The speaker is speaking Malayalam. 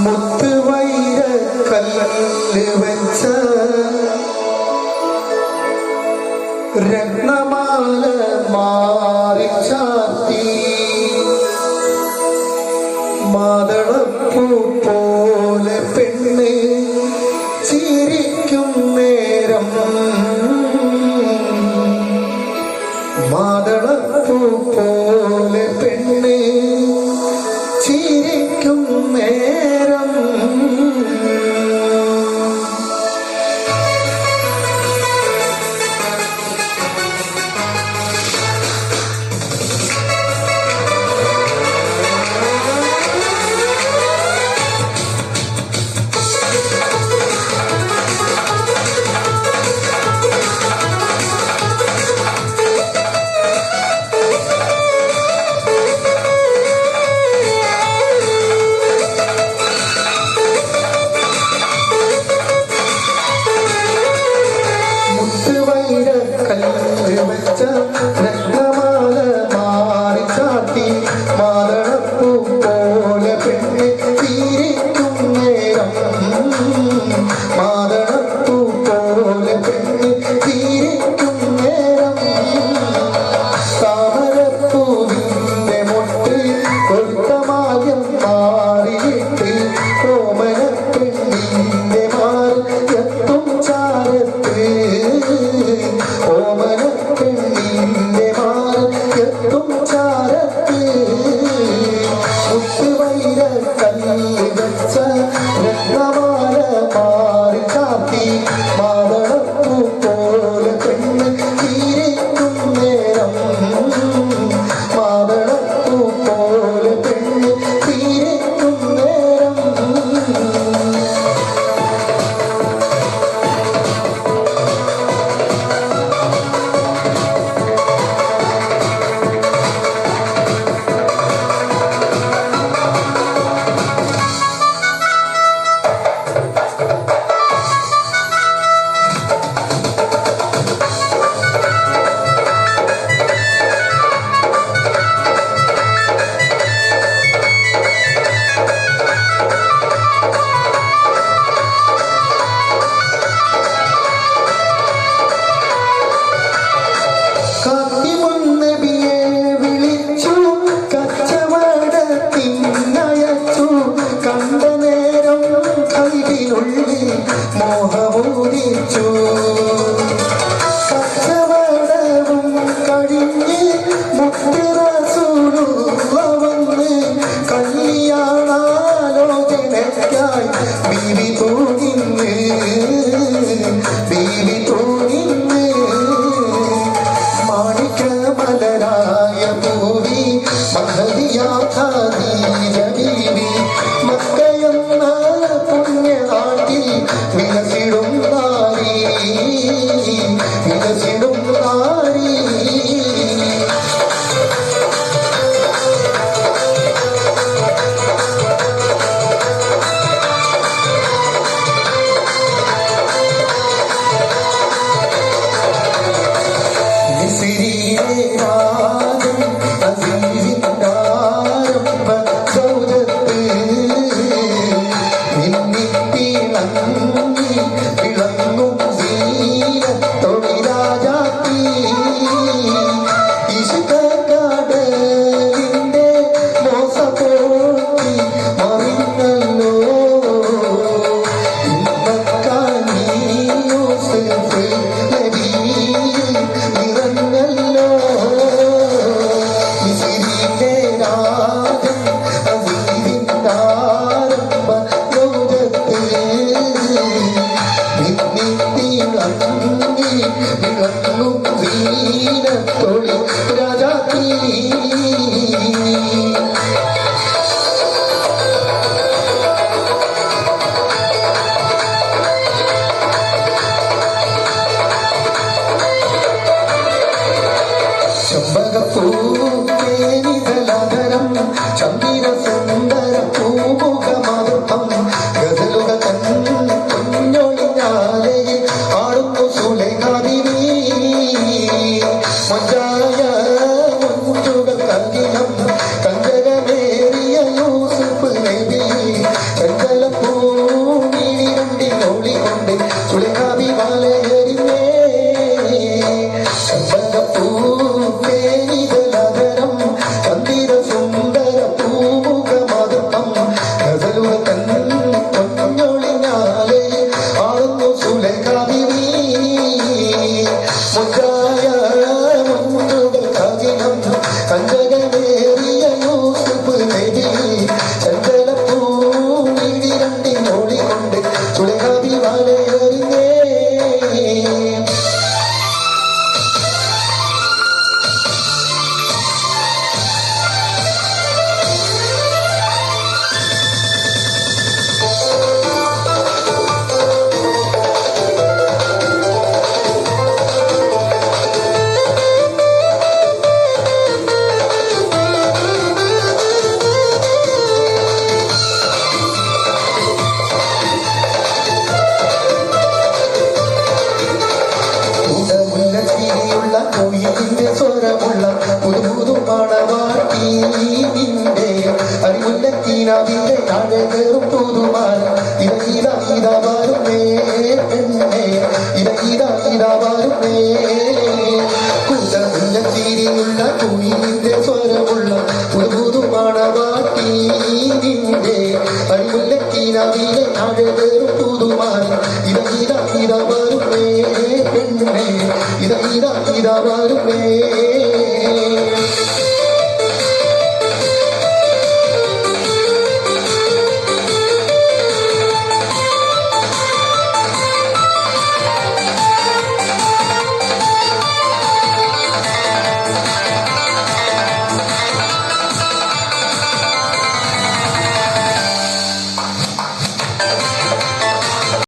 മുത്തുവൈര കല്ല് വെച്ച രത്നമാല മാറി ചാത്തി മാതളപ്പൂ പോലെ പെണ്ണ് ചിരിക്കും നേരം മാതളപ്പൂ പോലെ പെണ്ണ് ചിരിക്കും നേരം രത്നമാല മാറി ചാത്തി മാതളപ്പൂ പോലെ പെണ്ണ് ചിരിക്കും നേരം മാതളപ്പൂ പോലെ പെണ്ണ് ചിരിക്കും നേരം താമരപ്പൂവിന്റെ മൊട്ട് കൊടുത്ത മായം മാറിയിട്ട് കോമന പെണ്ണിന്റെ മാറി എത്തും ചാരത്ത് ഓമന പെണ്ണിന്റെ മാറത്തും ചാരത്ത് മുത്തുവൈര കല്ല് വെച്ച രത്നമാല മാറി ചാത്തി മാതളപ്പൂ പോലെ പെണ്ണ് ചിരിക്കും നേരം മാതളപ്പൂ പോലെ പെണ്ണ് ചിരിക്കും നേരം മോഹമൂരിച്ചു കച്ചവടവും കഴിഞ്ഞ് മുത്തിറസൂലുള്ള വന്ന് കല്യാണാലോചനയ്ക്കായി ബീവി തോന്നിന്ന് മാണിക്യമലരായ പൂവി മഹദിയാഥീര ബീവി മക്കയെന്ന പുണ്യനാട്ടിൽ വിലസിടും നാരി വിലസിടും നാരി ചന്ദിര സുന്ദര പൂമുഖമതം ഗസലുകൾ കുഞ്ഞൊളിഞ്ഞാലയിൽ ആടുന്നു സുലൈഖാദിവി മഞ്ചായ മുഞ്ചുകൾ കങ്കിലം കഞ്ചകമേറിയ യൂസുഫ് നബി ചഞ്ചല വരുന്നേ കുടമുള്ള ചിരിയുള്ള കുയിലിന്റെ സ്വരമുള്ള പുതു മണവാട്ടി നിന്റെ അടിമുല്ലക്കീനാവിലെ അഴകേറും പുതുമാറി ഇത വരുന്നേ പെണ്ണേ ഇത വരുന്നേ